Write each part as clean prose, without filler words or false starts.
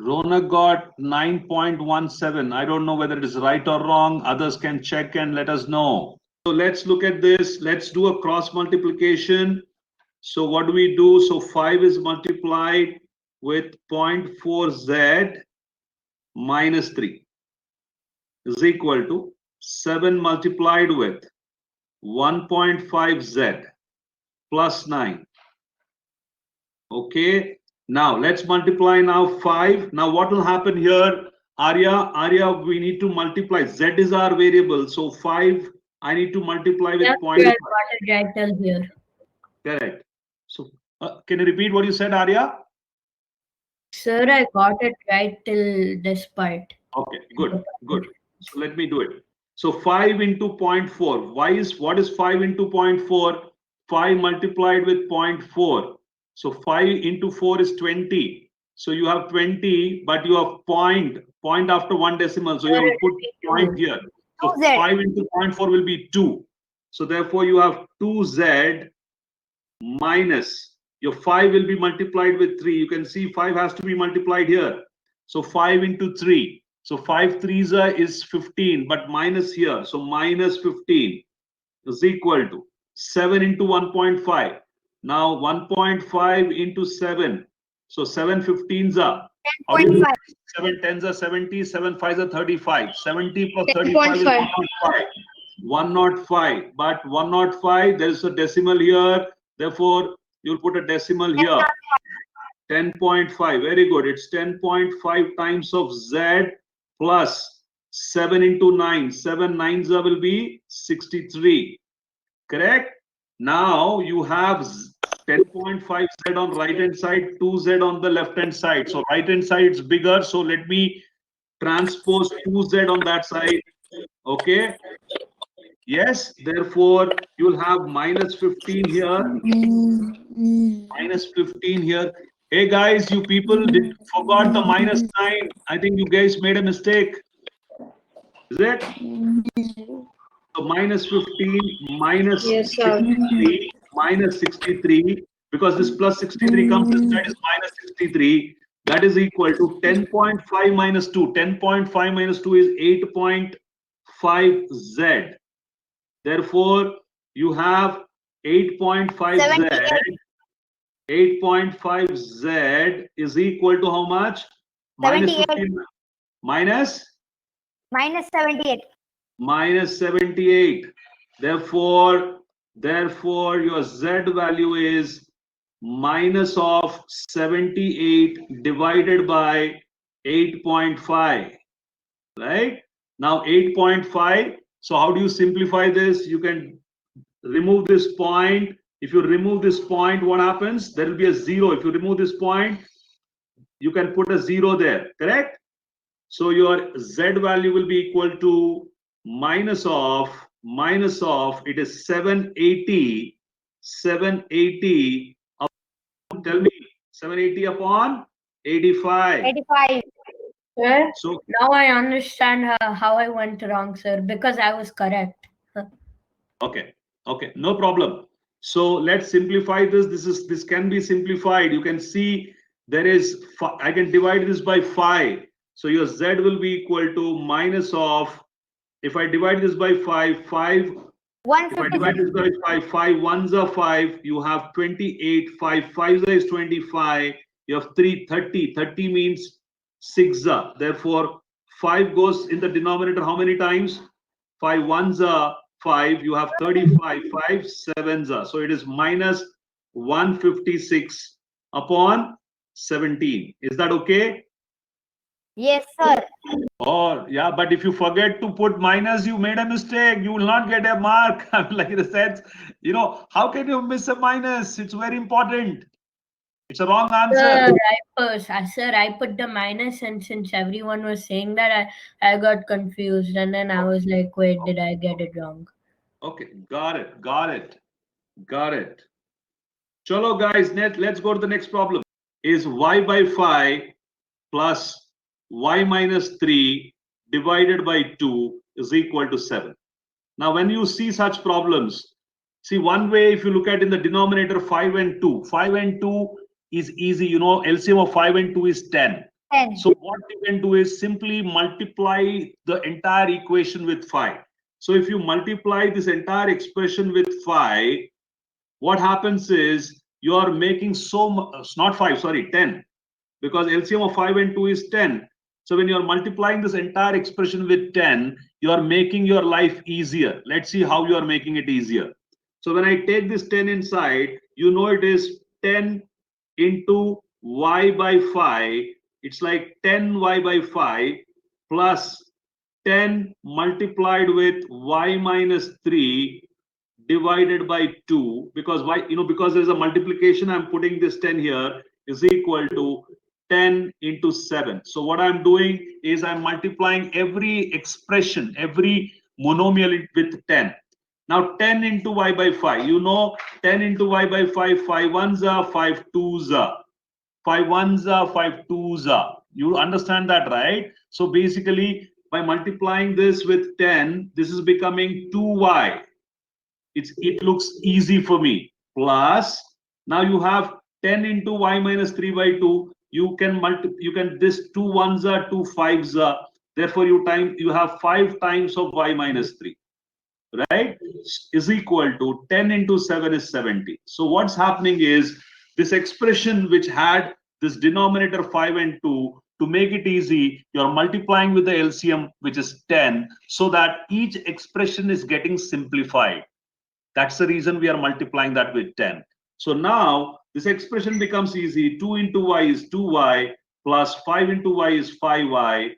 Ronak got 9.17. I don't know whether it is right or wrong. Others can check and let us know. So let's look at this. Let's do a cross multiplication. So what do we do? So 5 is multiplied with 0.4z minus 3 is equal to 7 multiplied with 1.5z plus 9. Okay. Now let's multiply now 5. Now what will happen here? Arya, we need to multiply. Z is our variable. So 5, I need to multiply with Yeah, 0.5. I got it right till here. Correct. So can you repeat what you said, Arya? Sir, I got it right till this part. Okay, good. So let me do it. So 5 into 0.4. What is 5 into 0.4? 5 multiplied with 0.4. So 5 into 4 is 20. So you have 20, but you have point after one decimal. So you have to put point here. So 5 into 0.4 will be 2. So therefore you have 2z minus your 5 will be multiplied with 3. You can see 5 has to be multiplied here. So 5 into 3. So 5 threes is 15, but minus here. So minus 15 is equal to 7 into 1.5. Now 1.5 into 7. So 7 15s are 10.5. 7 10s are 70, 7 5s are 35. 70 plus 35 is 105. 105. But 105, there is a decimal here. Therefore, you'll put a decimal here. 10.5. Very good. It's 10.5 times of z plus 7 into 9. 7 9s will be 63. Correct? Now you have 10.5 z on right hand side, 2z on the left hand side. So right hand side is bigger. So let me transpose 2z on that side. Okay. Yes, therefore you'll have minus 15 here, minus 15 here. Hey guys, you people forgot the minus sign. I think you guys made a mistake. Is it? So minus 15 minus 63 minus 63, because this plus 63 comes inside is minus 63. That is equal to 10.5 minus 2. 10.5 minus 2 is 8.5 z. Therefore, you have 8.5 z. 8.5 z is equal to how much? Minus 15 minus Minus 78. minus 78. Therefore, your z value is minus of 78 divided by 8.5. Right? Now 8.5. So how do you simplify this? You can remove this point. If you remove this point, what happens? There will be a 0. If you remove this point, you can put a 0 there. Correct? So your z value will be equal to minus of it is 780 upon, tell me, 780 upon 85. 85. Sir, So now I understand how I went wrong, sir, because I was correct. okay, no problem. So let's simplify this. This can be simplified. You can see there is, I can divide this by 5. So your z will be equal to minus of, if I divide this by 5, if I divide this by 5, 5 ones are 5, you have 28, 5 fives is 25, you have 3, 30. 30 means 6. Therefore, 5 goes in the denominator how many times? 5 ones are 5, you have 35, 5 sevens. So it is minus 156 upon 17. Is that okay? Yes, sir. Oh, yeah, but if you forget to put minus, you made a mistake. You will not get a mark. Like in the sense, how can you miss a minus? It's very important. It's a wrong answer. Sir, I put the minus, and since everyone was saying that, I got confused, and then I was like, wait, did I get it wrong? Okay, got it. Chalo, guys, let's go to the next problem. Is y by 5 plus y minus 3 divided by 2 is equal to 7. Now, when you see such problems, see one way, if you look at in the denominator 5 and 2, 5 and 2 is easy. LCM of 5 and 2 is 10. 10. So what you can do is simply multiply the entire equation with 5. So if you multiply this entire expression with 5, what happens is you are making so much, not 5, sorry, 10, because LCM of 5 and 2 is 10. So when you are multiplying this entire expression with 10, you are making your life easier. Let's see how you are making it easier. So when I take this 10 inside, you know it is 10 into y by 5. It's like 10y by 5 plus 10 multiplied with y minus 3 divided by 2, because why, because there's a multiplication, I'm putting this 10 here, is equal to 10 into 7. So what I'm doing is I'm multiplying every expression, every monomial with 10. Now 10 into y by 5, 10 into y by 5, 5 ones are 5 twos are, 5 ones are 5 twos are. You understand that, right? So basically by multiplying this with 10, this is becoming 2y. It looks easy for me. Plus, now you have 10 into y minus 3 by 2. You can this 2 ones are 2 fives are. Therefore, you have 5 times of y minus 3, right? Is equal to 10 into 7 is 70. So what's happening is this expression which had this denominator 5 and 2, to make it easy, you're multiplying with the LCM, which is 10, so that each expression is getting simplified. That's the reason we are multiplying that with 10. So now this expression becomes easy. 2 into y is 2y plus 5 into y is 5y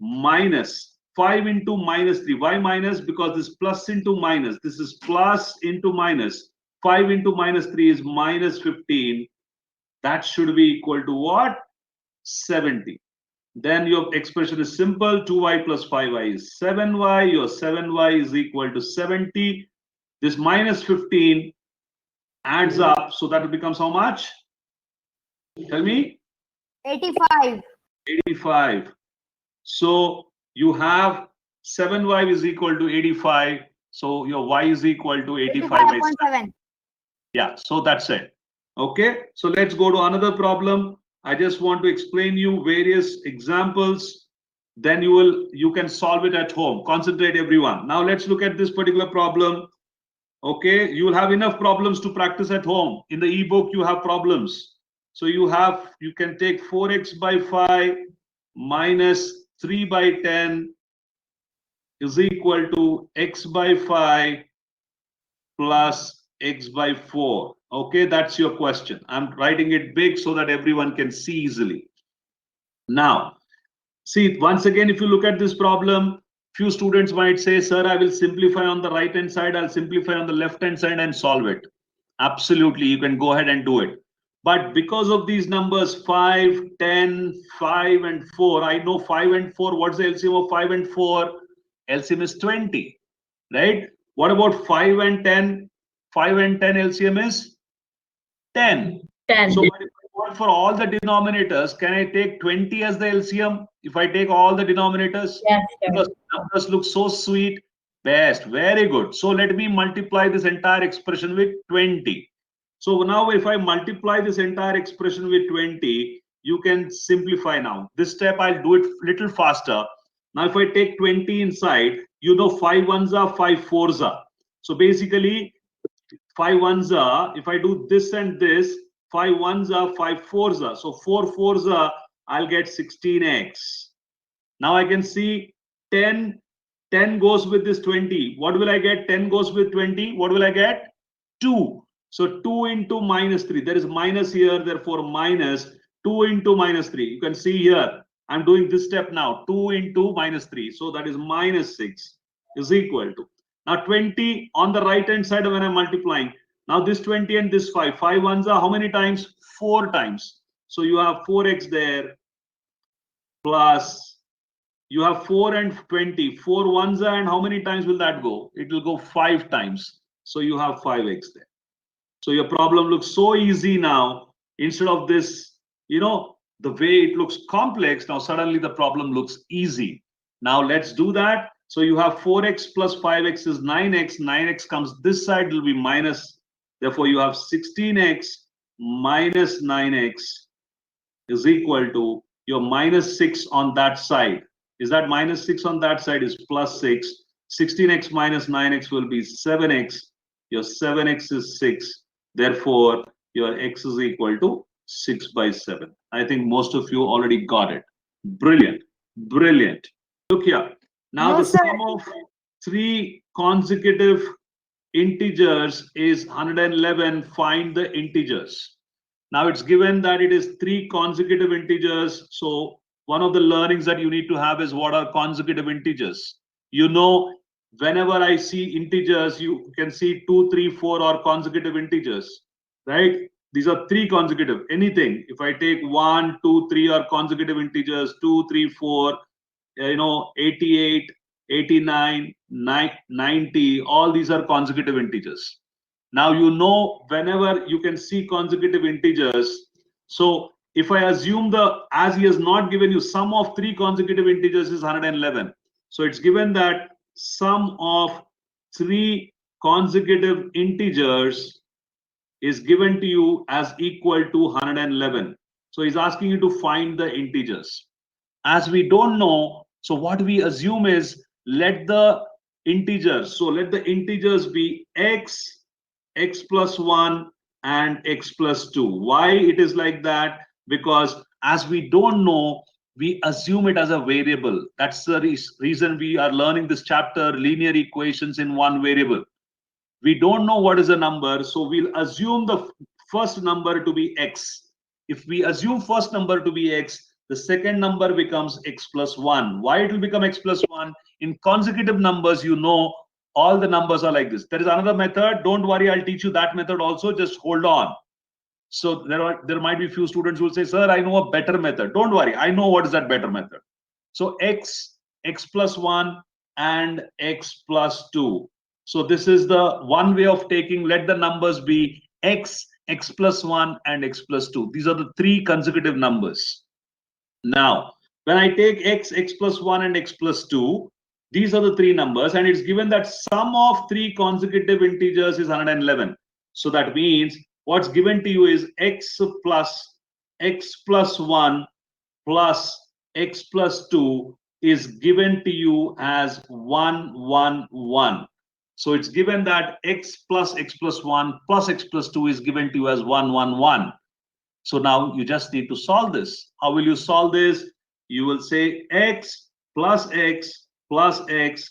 minus 5 into minus 3. Why minus? Because this plus into minus. This is plus into minus. 5 into minus 3 is minus 15. That should be equal to what? 70. Then your expression is simple. 2y plus 5y is 7y. Your 7y is equal to 70. This minus 15 adds up, so that becomes how much? Tell me. 85. 85. So you have 7y is equal to 85. So your y is equal to 85 by 7. Yeah, so that's it. Okay, so let's go to another problem. I just want to explain you various examples. Then you can solve it at home. Concentrate, everyone. Now let's look at this particular problem. Okay, you will have enough problems to practice at home. In the ebook, you have problems. So you can take 4x by 5 minus 3 by 10 is equal to x by 5 plus x by 4. Okay, that's your question. I'm writing it big so that everyone can see easily. Now, see, once again, if you look at this problem, few students might say, sir, I will simplify on the right hand side, I'll simplify on the left hand side and solve it. Absolutely, you can go ahead and do it. But because of these numbers 5, 10, 5 and 4, I know 5 and 4, what's the LCM of 5 and 4? LCM is 20, right? What about 5 and 10? 5 and 10 LCM is 10. 10. So for all the denominators, can I take 20 as the LCM? If I take all the denominators? Yes, sir. Because numbers look so sweet. Best, very good. So let me multiply this entire expression with 20. So now if I multiply this entire expression with 20, you can simplify now. This step I'll do it little faster. Now if I take 20 inside, 5 ones are 5 fours are. So basically 5 ones are, if I do this and this, 5 ones are 5 fours are. So 4 fours are, I'll get 16x. Now I can see 10 goes with this 20. What will I get? 10 goes with 20. What will I get? 2. So 2 into minus 3. There is minus here, therefore minus 2 into minus 3. You can see here, I'm doing this step now. 2 into minus 3. So that is minus 6 is equal to. Now 20 on the right hand side when I'm multiplying. Now this 20 and this 5. 5 ones are how many times? 4 times. So you have 4x there plus you have 4 and 20. 4 ones are, and how many times will that go? It will go 5 times. So you have 5x there. So your problem looks so easy now. Instead of this, the way it looks complex, now suddenly the problem looks easy. Now let's do that. So you have 4x plus 5x is 9x. 9x comes this side, it will be minus. Therefore, you have 16x minus 9x is equal to your minus 6 on that side. Is that minus 6 on that side is plus 6. 16x minus 9x will be 7x. Your 7x is 6. Therefore, your x is equal to 6 by 7. I think most of you already got it. Brilliant. Brilliant. Look here. Now No, the sir. sum of 3 consecutive integers is 111. Find the integers. Now it's given that it is 3 consecutive integers. So one of the learnings that you need to have is what are consecutive integers. You know, whenever I see integers, you can see 2, 3, 4 are consecutive integers, right? These are 3 consecutive. Anything. If I take 1, 2, 3 are consecutive integers. 2, 3, 4. 88, 89, 90. All these are consecutive integers. Now you know whenever you can see consecutive integers. So if I assume as he has not given you sum of 3 consecutive integers is 111. So it's given that sum of 3 consecutive integers is given to you as equal to 111. So he's asking you to find the integers. As we don't know, so what we assume is let the integers be x, x plus 1 and x plus 2. Why it is like that? Because as we don't know, we assume it as a variable. That's the reason we are learning this chapter, linear equations in one variable. We don't know what is a number, so we'll assume the first number to be x. If we assume first number to be x, the second number becomes x plus 1. Why it will become x plus 1? In consecutive numbers, you know all the numbers are like this. There is another method. Don't worry, I'll teach you that method also. Just hold on. So there might be few students who will say, sir, I know a better method. Don't worry, I know what is that better method. So x plus 1 and x plus 2. So this is the one way of taking, let the numbers be x, x plus 1 and x plus 2. These are the 3 consecutive numbers. Now, when I take x, x plus 1 and x plus 2, these are the 3 numbers, and it's given that sum of 3 consecutive integers is 111. So that means what's given to you is x plus 1 plus x plus 2 is given to you as 111. So it's given that x plus 1 plus x plus 2 is given to you as 111. So now you just need to solve this. How will you solve this? You will say x plus x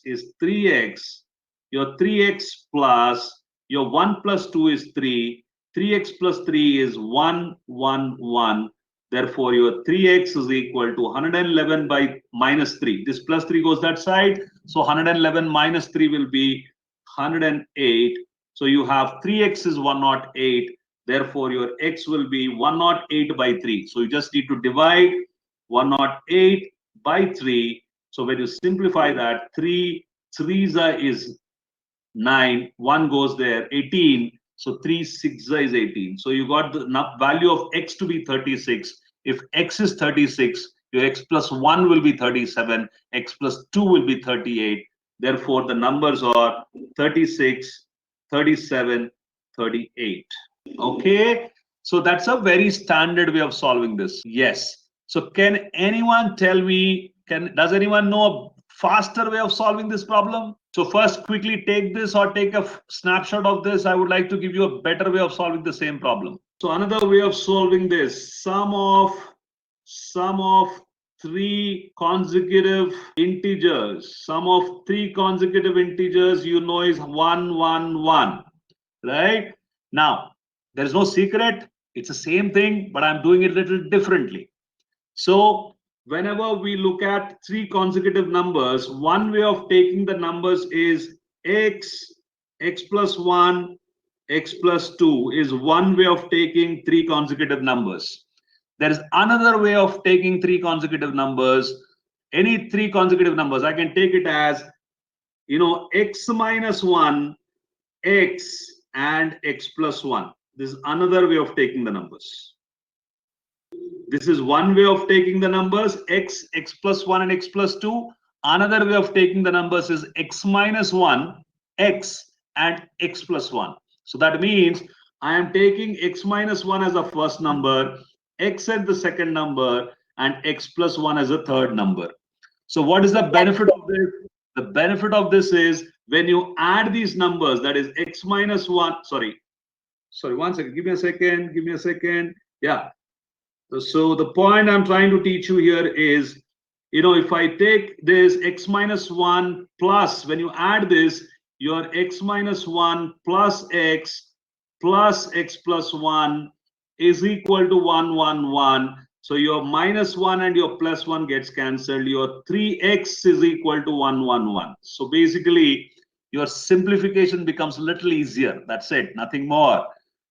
is 3x. Your 3x plus your 1 plus 2 is 3. 3x plus 3 is 111. Therefore, your 3x is equal to 111 by minus 3. This plus 3 goes that side. So 111 minus 3 will be 108. So you have 3x is 108. Therefore, your x will be 108 by 3. So you just need to divide 108 by 3. So when you simplify that, 3 3s is 9, 1 goes there, 18. So 3 6 is 18. So you got the value of x to be 36. If x is 36, your x plus 1 will be 37, x plus 2 will be 38. Therefore, the numbers are 36, 37, 38. Okay, so that's a very standard way of solving this. Yes. So can anyone tell me, does anyone know a faster way of solving this problem? So first quickly take this or take a snapshot of this. I would like to give you a better way of solving the same problem. So another way of solving this, sum of 3 consecutive integers. Sum of 3 consecutive integers, you know, is 111, right? Now, there is no secret. It's the same thing, but I'm doing it a little differently. So whenever we look at 3 consecutive numbers, one way of taking the numbers is x plus 1, x plus 2 is one way of taking 3 consecutive numbers. There is another way of taking 3 consecutive numbers. Any 3 consecutive numbers, I can take it as, you know, x minus 1, x and x plus 1. This is another way of taking the numbers. This is one way of taking the numbers, x, x plus 1 and x plus 2. Another way of taking the numbers is x minus 1, x and x plus 1. So that means I am taking x minus 1 as the first number, x as the second number, and x plus 1 as a third number. So what is the benefit of this? The benefit of this is when you add these numbers, that is x minus 1, sorry, 1 second, give me a second. Yeah. So the point I'm trying to teach you here is, if I take this x minus 1 plus, when you add this, your x minus 1 plus x plus 1 is equal to 1, 1, 1. So your minus 1 and your plus 1 gets cancelled. Your 3x is equal to 1, 1, 1. So basically, your simplification becomes a little easier. That's it, nothing more.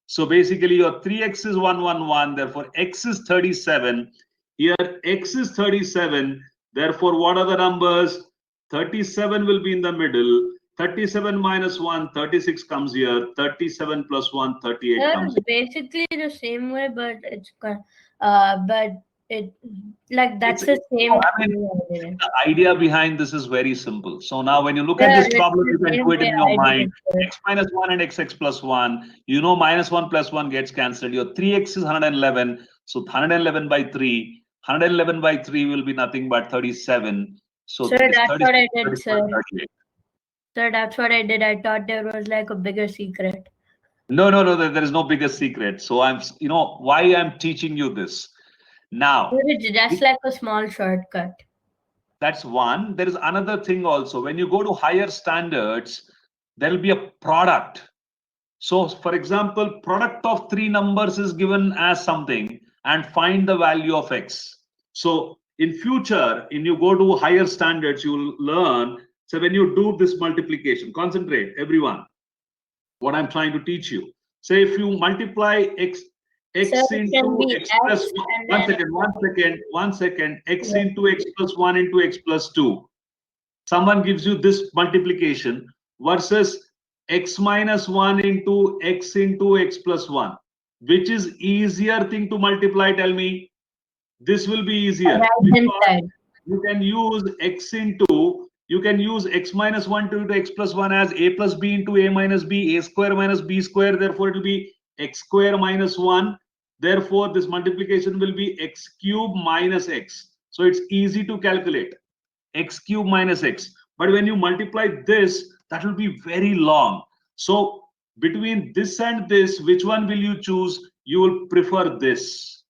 So basically, your 3x is 1, 1, 1. Therefore, x is 37. Here, x is 37. Therefore, what are the numbers? 37 will be in the middle. 37 minus 1, 36 comes here. 37 plus 1, 38 Sir, comes it's basically the same way, but that's the same. I mean, the idea behind this is very simple. So now when you look at this problem, you can do it in your mind. X minus 1 and x plus 1. Minus 1 plus 1 gets cancelled. Your 3x is 111. So 111 by 3. 111 by 3 will be nothing but 37. So sir, that's what I did, sir. 38. Sir, that's what I did. I thought there was like a bigger secret. No, there is no bigger secret. So why I'm teaching you this. Now, It's just like a small shortcut. That's one. There is another thing also. When you go to higher standards, there will be a product. So, for example, product of 3 numbers is given as something and find the value of x. So, in future, when you go to higher standards, you will learn. So, when you do this multiplication, concentrate, everyone. What I'm trying to teach you. Say if you multiply x into x plus 1 second, x into x plus 1 into x plus 2. Someone gives you this multiplication versus x minus 1 into x plus 1. Which is easier thing to multiply? Tell me. This will be easier. You can use x minus 1 to x plus 1 as a plus b into a minus b, a square minus b square. Therefore, it will be x square minus 1. Therefore, this multiplication will be x cube minus x. So it's easy to calculate x cube minus x. But when you multiply this, that will be very long. So between this and this, which one will you choose? You will prefer this.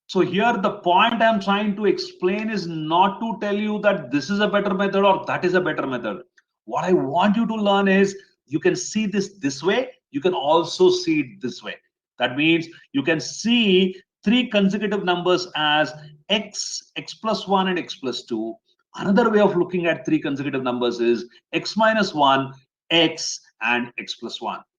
So here the point I'm trying to explain is not to tell you that this is a better method or that is a better method. What I want you to learn is you can see this way. You can also see it this way. That means you can see 3 consecutive numbers as x plus 1 and x plus 2. Another way of looking at 3 consecutive numbers is x minus 1, x and x plus 1.